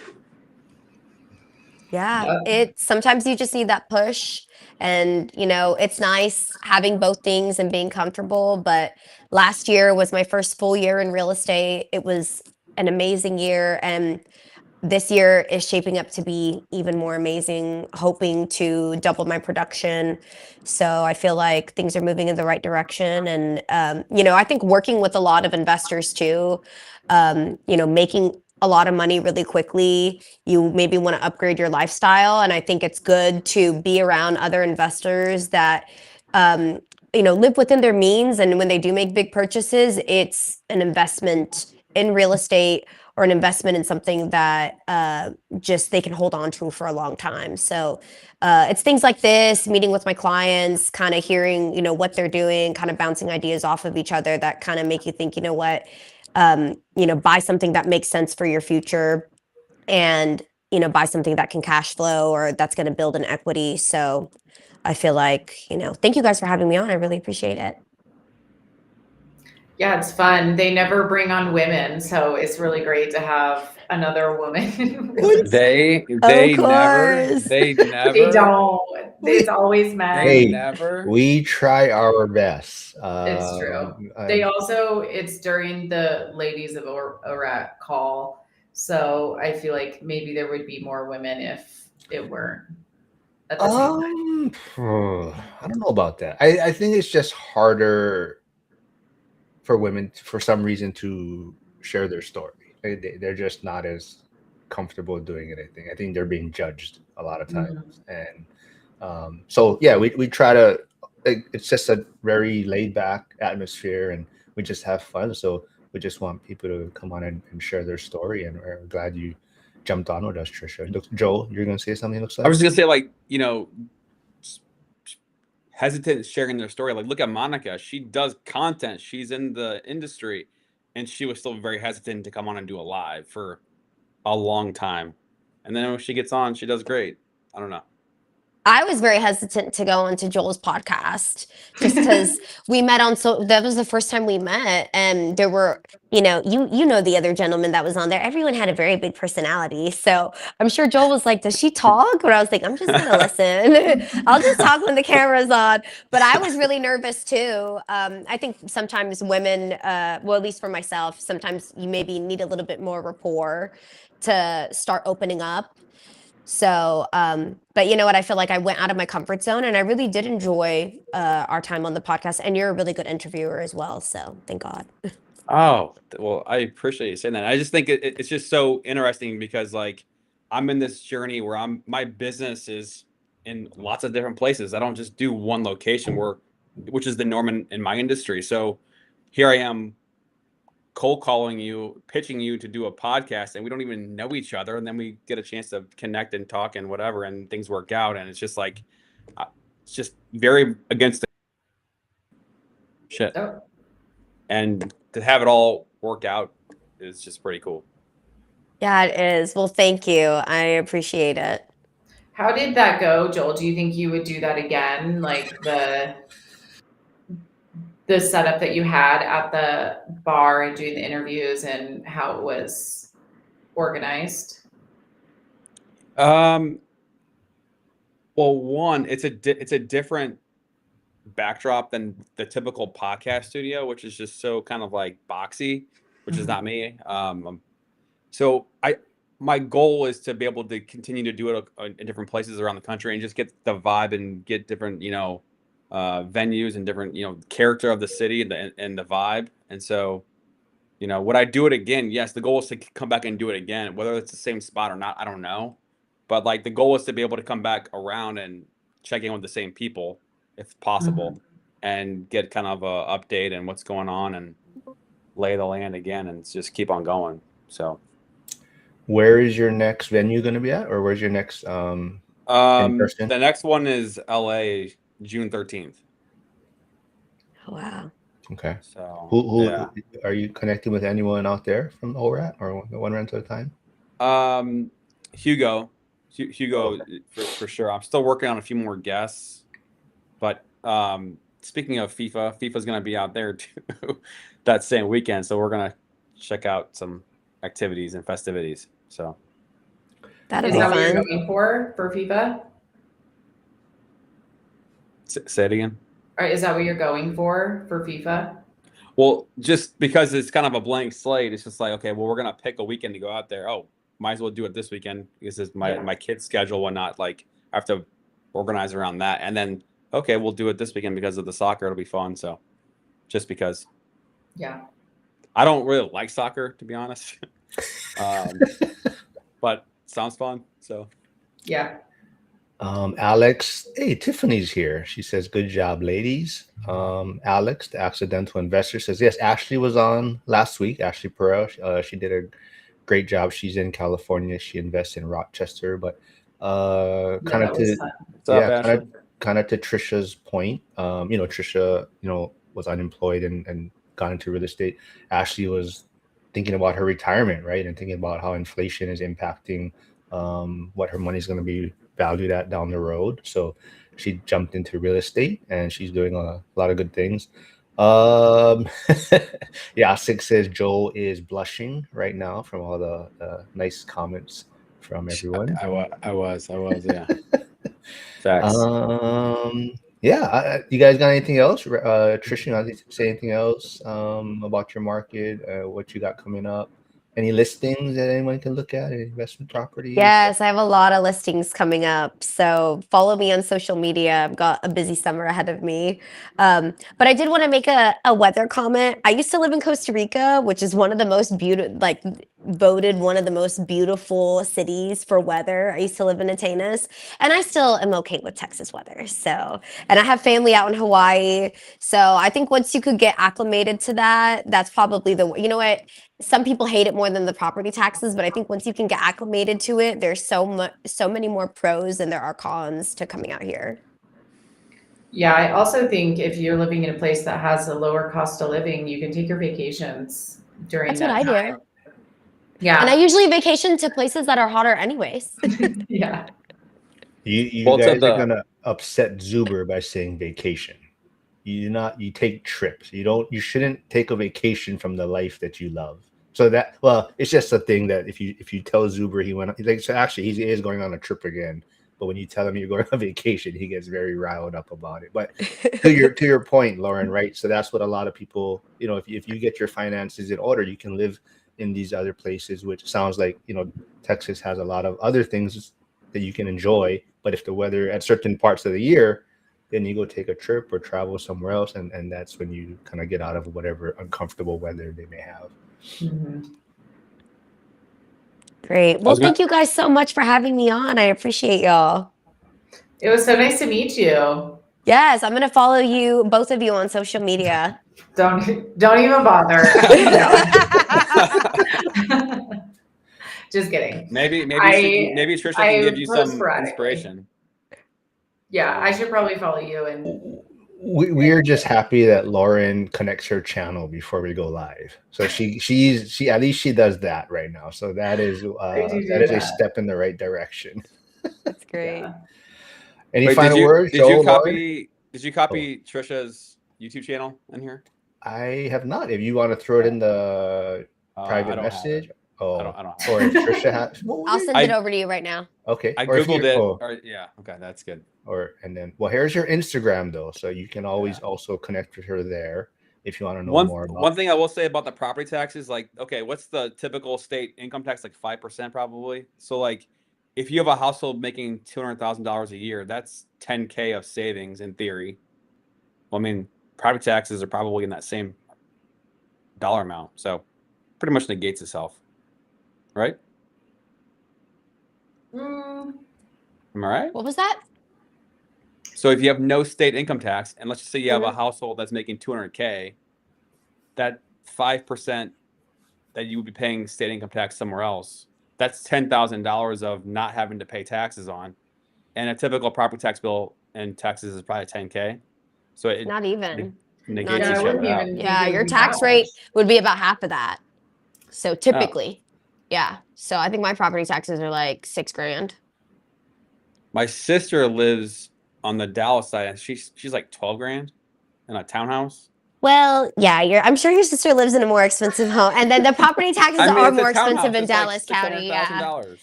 Yeah, Yeah. it sometimes you just need that push, and it's nice having both things and being comfortable. But last year was my first full year in real estate. It was an amazing year, and this year is shaping up to be even more amazing, hoping to double my production. So I feel like things are moving in the right direction. And, I think working with a lot of investors too, making a lot of money really quickly, you maybe want to upgrade your lifestyle. And I think it's good to be around other investors that, live within their means. And when they do make big purchases, it's an investment in real estate or an investment in something that just they can hold on to for a long time. So it's things like this, meeting with my clients, kind of hearing, what they're doing, kind of bouncing ideas off of each other that kind of make you think, what, buy something that makes sense for your future, and, buy something that can cash flow or that's going to build an equity. So I feel like, thank you guys for having me on. I really appreciate it. Yeah, it's fun. They never bring on women, so it's really great to have another woman in real estate. They never, course. they They never, don't. It's always they men. Hey, never. we try our best. It's true. They also, it's during the Ladies of Iraq call, so I feel like maybe there would be more women if it weren't at the same time. I don't know about that. I think it's just harder for women for some reason to share their story. They're just not as comfortable doing it. I think they're being judged a lot of times, and so yeah, we try to. It's just a very laid back atmosphere, and we just have fun. So we just want people to come on and share their story, and we're glad you jumped on with us, Trisha. Joel, you're gonna say something. Looks I like was just gonna say, like, hesitant sharing their story. Like, look at Monica. She does content. She's in the industry, and she was still very hesitant to come on and do a live for a long time. And then when she gets on, she does great. I don't know. I was very hesitant to go onto Joel's podcast just because we met on, so that was the first time we met, and there were, you know, you know the other gentleman that was on there. Everyone had a very big personality, so I'm sure Joel was like, "Does she talk?" But I was like, "I'm just gonna listen. I'll just talk when the camera's on." But I was really nervous too. I think sometimes women, well, at least for myself, sometimes you maybe need a little bit more rapport to start opening up. So, but you know what? I feel like I went out of my comfort zone, and I really did enjoy our time on the podcast. And you're a really good interviewer as well. So, thank God. Oh, well, I appreciate you saying that. I just think it's just so interesting because like I'm in this journey where my business is in lots of different places. I don't just do one location which is the norm in my industry. So here I am cold calling you, pitching you to do a podcast, and we don't even know each other. And then we get a chance to connect and talk and whatever, and things work out. And it's just like, it's just very against the shit. Oh. And to have it all work out is just pretty cool. Yeah, it is. Well, thank you. I appreciate it. How did that go, Joel? Do you think you would do that again? Like the setup that you had at the bar and doing the interviews and how it was organized? Well, one, it's a different backdrop than the typical podcast studio, which is just so kind of like boxy, which is not me. So my goal is to be able to continue to do it in different places around the country and just get the vibe and get different, venues and different, character of the city and the vibe. And so, would I do it again? Yes, the goal is to come back and do it again. Whether it's the same spot or not, I don't know. But like the goal is to be able to come back around and check in with the same people if possible and get kind of a update and what's going on and lay the land again and just keep on going. So Where is your next venue going to be at, or where's your next in person? the next one is LA, June 13th. Wow. Okay. So Who yeah. are you connecting with anyone out there from ORAT or one rent at a time? Hugo for sure. I'm still working on a few more guests, but speaking of FIFA's going to be out there too that same weekend. So we're going to check out some activities and festivities. So That'll Is be that what you're fun. going for FIFA? say it again. Or is that what you're going for FIFA? Well, just because it's kind of a blank slate, it's just like, okay, well, we're going to pick a weekend to go out there. Oh, might as well do it this weekend because it's my kid's schedule, whatnot. Like I have to organize around that. And then, okay, we'll do it this weekend because of the soccer. It'll be fun. So just because. Yeah. I don't really like soccer, to be honest. But sounds fun. So Yeah. Alex, hey, Tiffany's here. She says, "Good job, ladies." Alex, the accidental investor, says, "Yes, Ashley was on last week. Ashley Perel, she did a great job. She's in California. She invests in Rochester, but kind of to kind of to Trisha's point. Trisha, was unemployed and got into real estate. Ashley was thinking about her retirement, right, and thinking about how inflation is impacting what her money is going to be valued at down the road. So she jumped into real estate and she's doing a lot of good things. Yeah, Six says Joel is blushing right now from all the nice comments from everyone. I was, yeah. Facts. Yeah, you guys got anything else? Trisha, you want to say anything else about your market, what you got coming up? Any listings that anyone can look at? Any investment properties? Yes, I have a lot of listings coming up. So follow me on social media. I've got a busy summer ahead of me. But I did want to make a weather comment. I used to live in Costa Rica, which is one of the most beautiful, like voted one of the most beautiful cities for weather. I used to live in Atenas, and I still am okay with Texas weather. So, and I have family out in Hawaii. So I think once you could get acclimated to that, that's probably you know what? Some people hate it more than the property taxes, but I think once you can get acclimated to it, there's so many more pros than there are cons to coming out here. Yeah, I also think if you're living in a place that has a lower cost of living, you can take your vacations during That's what that I time. do. Yeah. And I usually vacation to places that are hotter anyways. Yeah. You Well, to guys are the gonna upset Zuber by saying vacation. You take trips. You shouldn't take a vacation from the life that you love. So that, well, it's just a thing that if you tell Zuber he went, like, so actually he is going on a trip again, but when you tell him you're going on vacation, he gets very riled up about it. But to your point, Lauren, right? So that's what a lot of people, if you get your finances in order, you can live in these other places, which sounds like, Texas has a lot of other things that you can enjoy. But if the weather at certain parts of the year, then you go take a trip or travel somewhere else, and that's when you kind of get out of whatever uncomfortable weather they may have. Mhm. Great. I Well, was gonna thank you guys so much for having me on. I appreciate y'all. It was so nice to meet you. Yes, I'm gonna follow you, both of you, on social media. Don't even bother. No. Just kidding. maybe Trisha can give I you post some sporadically. inspiration. Yeah, I should probably follow you and We're just happy that Lauren connects her channel before we go live. So she at least she does that right now. So that is I do a that. step in the right direction. That's great. Yeah. Any Wait, final words, Joel, Lauren? did you Oh, copy Trisha's YouTube channel in here? I have not. If you want to throw it in the I private don't have it. message, oh, I don't have or it. if Trisha has, well, I'll there you send it I over to you right now. okay, I or if googled you it. Or yeah, okay, that's good. or and then well, here's your Instagram though, so you can always Yeah. also connect with her there if you want to know One more about. one thing I will say about the property taxes, like, okay, what's the typical state income tax? Like 5% probably. So like, if you have a household making $200,000 a year, that's 10K of savings in theory. Well, I mean, property taxes are probably in that same dollar amount, so pretty much negates itself, right? Mm, Am I right? What was that? So if you have no state income tax, and let's just say you have a Mhm. household that's making 200K, that 5% that you would be paying state income tax somewhere else, that's $10,000 of not having to pay taxes on. And a typical property tax bill in Texas is probably 10K. So it Not even. Not negates yeah, I each even. wouldn't other out. even think Yeah, it would your be that tax much. rate would be about half of that. So Oh, typically, yeah. So I think my property taxes are like $6,000. my sister lives on the Dallas side, and she's like 12 grand in a townhouse. Well, yeah, I'm sure your sister lives in a more expensive home. And then the property taxes I mean, are it's a more expensive townhouse. in It's like Dallas County. Yeah. $600,000.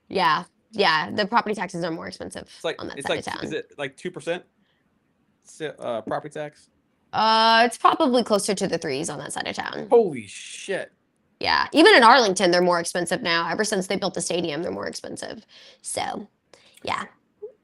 Yeah. Yeah. The property taxes are more expensive on that side of Is town. it like 2% property tax? It's probably closer to the threes on that side of town. Holy shit. Yeah. Even in Arlington, they're more expensive now. Ever since they built the stadium, they're more expensive. So, yeah.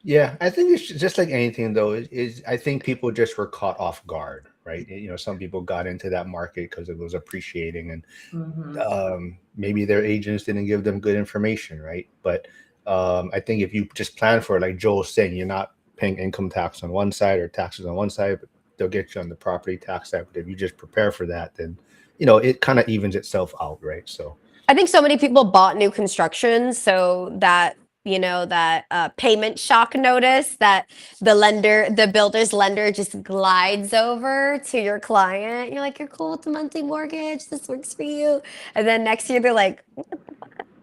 Yeah, I think it's just like anything though. Is I think people just were caught off guard, right? Some people got into that market because it was appreciating, and Mhm. maybe their agents didn't give them good information, right? But I think if you just plan for it, like Joel's saying, you're not paying income tax on one side or taxes on one side, but they'll get you on the property tax side. But if you just prepare for that, then it kind of evens itself out, right? So I think so many people bought new construction, so that that payment shock notice that the builder's lender just glides over to your client. You're like, you're cool with the monthly mortgage. This works for you. And then next year they're like,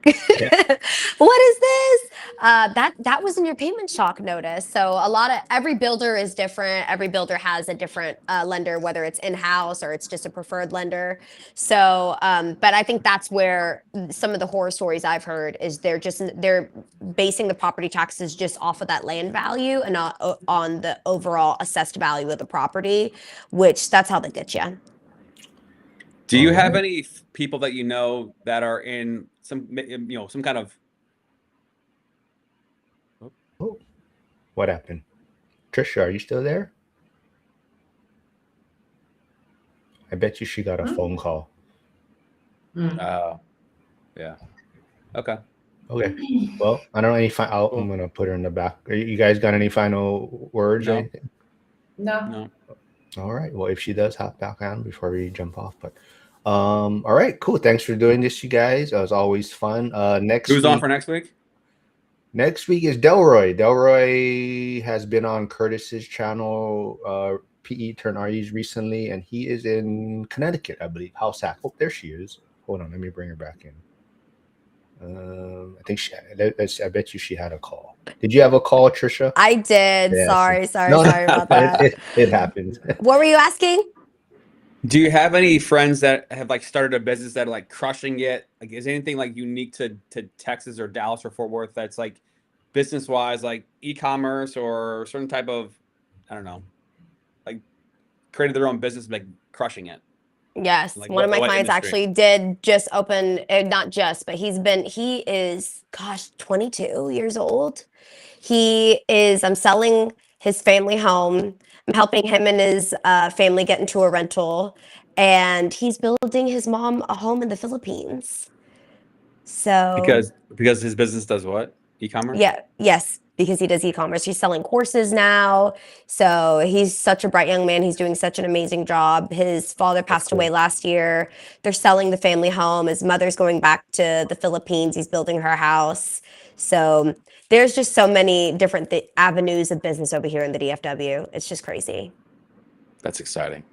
yeah, what is this? That was in your payment shock notice. So every builder is different. Every builder has a different lender, whether it's in-house or it's just a preferred lender. So, but I think that's where some of the horror stories I've heard is they're basing the property taxes just off of that land value and not on the overall assessed value of the property, which that's how they get you. Do you have Alright. any people that you know that are in some kind of Oh, what happened? Trisha, are you still there? I bet you she got a phone call. Mm. yeah. Okay. Okay. Well, I don't know any. I'm gonna put her in the back. You guys got any final words or No. anything? No. No. All right. Well, if she does, hop back on before we jump off. But all right, cool. Thanks for doing this, you guys. It was always fun. Next Who's on week, for next week? Next week is Delroy. Delroy has been on Curtis's channel, PE Turn REs recently, and he is in Connecticut, I believe. House Hack. Oh, there she is. Hold on, let me bring her back in. I think I bet you she had a call. Did you have a call, Trisha? I did. Yes. Sorry about that. It happens. What were you asking? Do you have any friends that have like started a business that are like crushing it? Like, is anything like unique to Texas or Dallas or Fort Worth that's like business wise, like e-commerce or certain type of, I don't know, like created their own business, like crushing it? Yes, Like one of my what clients industry? actually did just open, not just, but he is, gosh, 22 years old. I'm selling his family home. I'm helping him and his family get into a rental, and he's building his mom a home in the Philippines. So Because his business does what? E-commerce? yes, because he does e-commerce. He's selling courses now. So he's such a bright young man. He's doing such an amazing job. His father passed away last year. They're selling the family home. His mother's going back to the Philippines. He's building her house. So there's just so many different avenues of business over here in the DFW. It's just crazy. That's exciting.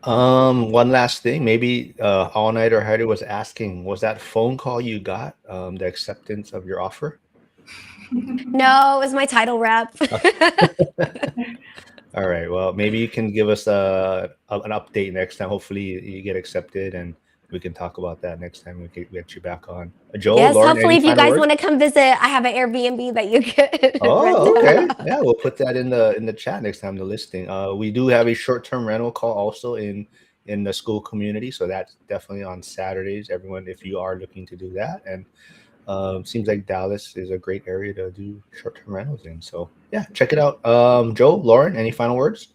One last thing, maybe All Night or Heidi was asking, was that phone call you got the acceptance of your offer? No, it was my title rep. All right. Well, maybe you can give us an update next time. Hopefully, you get accepted, and we can talk about that next time we can get you back on. Joel, Yes, Lauren, hopefully, any if you final guys words? want to come visit, I have an Airbnb that you can Oh, rent okay. out. Yeah, we'll put that in the chat next time. The listing. We do have a short-term rental call also in the school community, so that's definitely on Saturdays. Everyone, if you are looking to do that, and seems like Dallas is a great area to do short-term rentals in. So yeah, check it out. Joe, Lauren, any final words?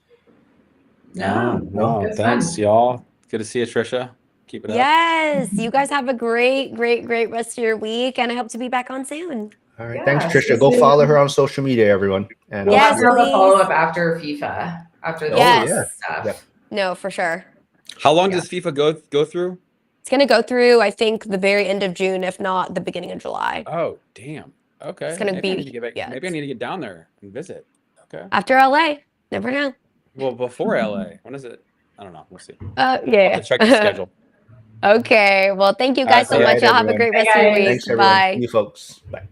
No. It's Thanks, fun. y'all. Good to see you, Trisha. Keep it up. Yes, you guys have a great rest of your week, and I hope to be back on soon. All right, Yeah, thanks, see you Trisha. Go soon. follow her on social media, everyone. And We'll Yes, have to have a please. follow-up after FIFA, after the Yes. stuff. Yeah. No, for sure. How long Yeah. does FIFA go through? It's gonna go through, I think, the very end of June, if not the beginning of July. Oh, damn. Okay. It's gonna Maybe I be need to get back. yeah, Maybe I need to get down there and visit. Okay. after LA. Never know. Well, before LA. When is it? I don't know. We'll see. Yeah. I'll have to check the schedule. Okay. Well, thank you guys so All much. right, Y'all have a everyone. great Bye, rest of your guys. week. Thanks, everyone. Bye. See you folks. Bye.